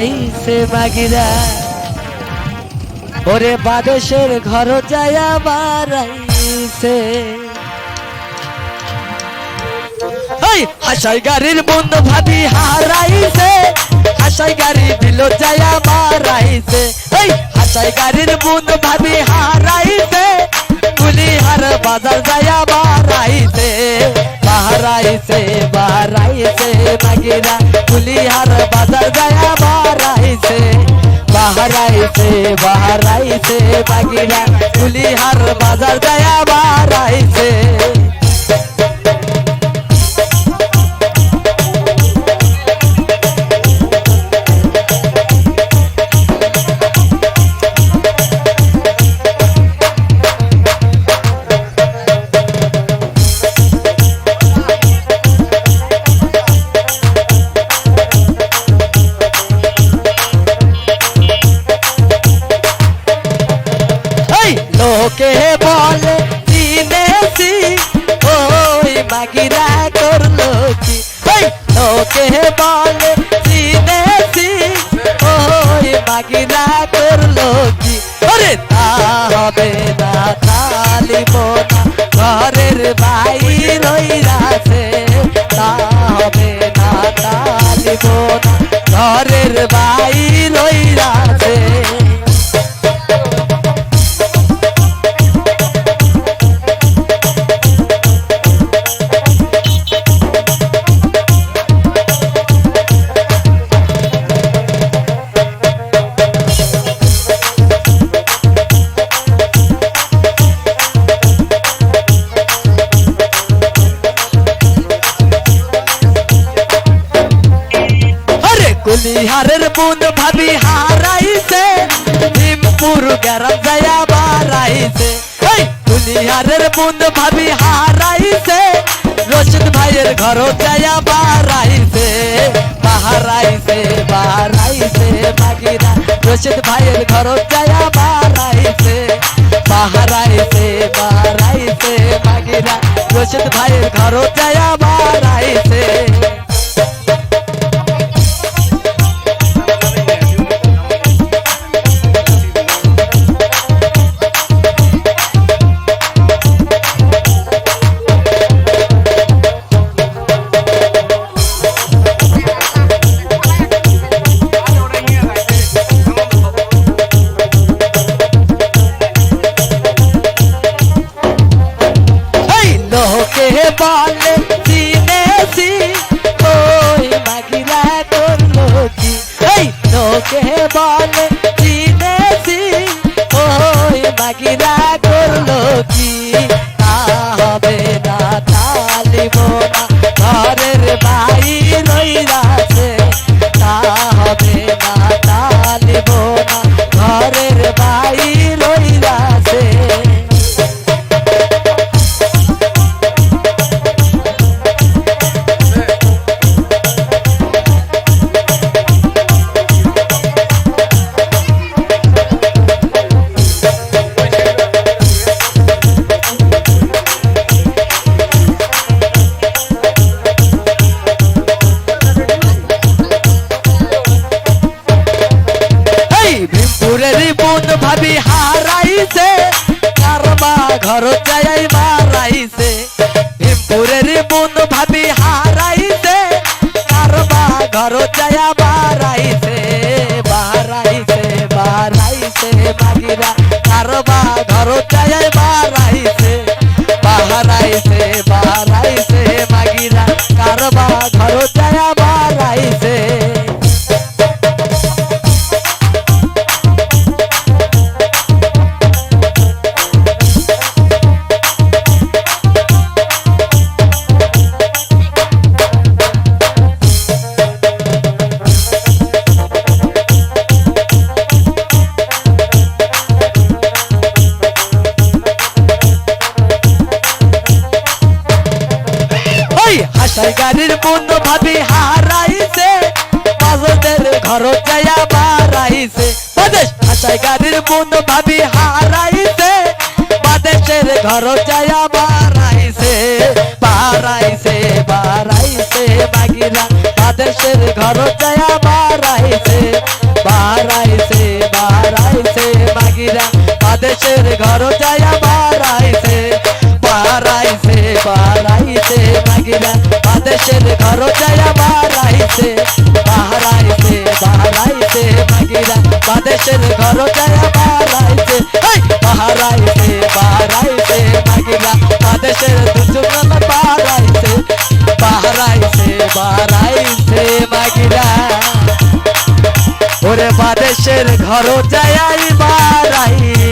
আইছে মাগিরা ওরে বাদেশের ঘর যায়া বারাইছে হাসাই গাড়ির বন্ধু ভাবি হারাইছে হাসাই গাড়ি দিল যায়া বারাইছে হাসাই গাড়ির বন্ধু ভাবি হারাইছে কুলিহার বাজার যায়া বারাইছে বারাইছে বারাইছে মাগিরা কুলিহার বাজার যায়া বারাইছে বারাইছে বারাইছে মাগিরা কুলিহার বাজার যায়া বারাইছে লোকে বলে চিনেছি ওই মাগিরা করলো কি লোকে বলে চিনেছি ওই মাগিরা করলো কি ওরে তা হবে না তালিব না ঘরের বাইর রইরাছে তা হবে না তালিব না ঘরের বাইর রইরাছে কুলিহারের বোন ভাবি হারাইছে ভীমপুর গ্রাম যায়া বারাইছে কুলিহারের বোন ভাবি হারাইছে রশিদ ভাইয়ের ঘর যায়া বারাইছে বারাইছে বারাইছে মাগিরা রশিদ ভাইয়ের ঘর যায়া বারাইছে বারাইছে বারাইছে মাগিরা রশিদ ভাইয়ের ঘর যায়া বারাইছে লোকে বলে চিনেছি ওই মাগিরা করলো কি লোকে বলে চিনেছি ওই মাগিরা করলো কি তা হবে না তালিব না ঘরের বাইর রইরাছে তা হবে না তালিব না ঘরের বাইর রইরাছে ভাবি হারাইছে কারবা ঘর যাই মারাইছে ভীমপুরের বোন ভাবি হারাইছে কারবা ঘর যায়া বারাইছে বারাইছে বারাইছে মাগিরা কারবা ঘর যাই বারাইছে বারাইছে বারাইছে মাগিরা কারবা ঘর যায়া বারাইছে হাসাই গাড়ির বন্ধু ভাবি হারাইছে বাজদের ঘর যায়া বারাইছে হাসাই গাড়ির বন্ধু ভাবি হারাইছে বাদেশের ঘর যায়া বারাইছে বারাইছে বারাইছে মাগিরা বাদেশের ঘর যায়া বারাইছে বাড়াইছে বাড়াইছে মাগিরা বাদেশের ঘর যায় বাড়াইছে বাড়াইছে বাড়াইছে মাগিরা বাদেশের ঘর যায় বাড়াইছে বাড়াইছে বাড়াইছে মাগিরা বাদেশের দুজন বাড়াইছে বাড়াইছে বাড়াইছে মাগিরা ওরে বাদেশের ঘর যায় বাড়াই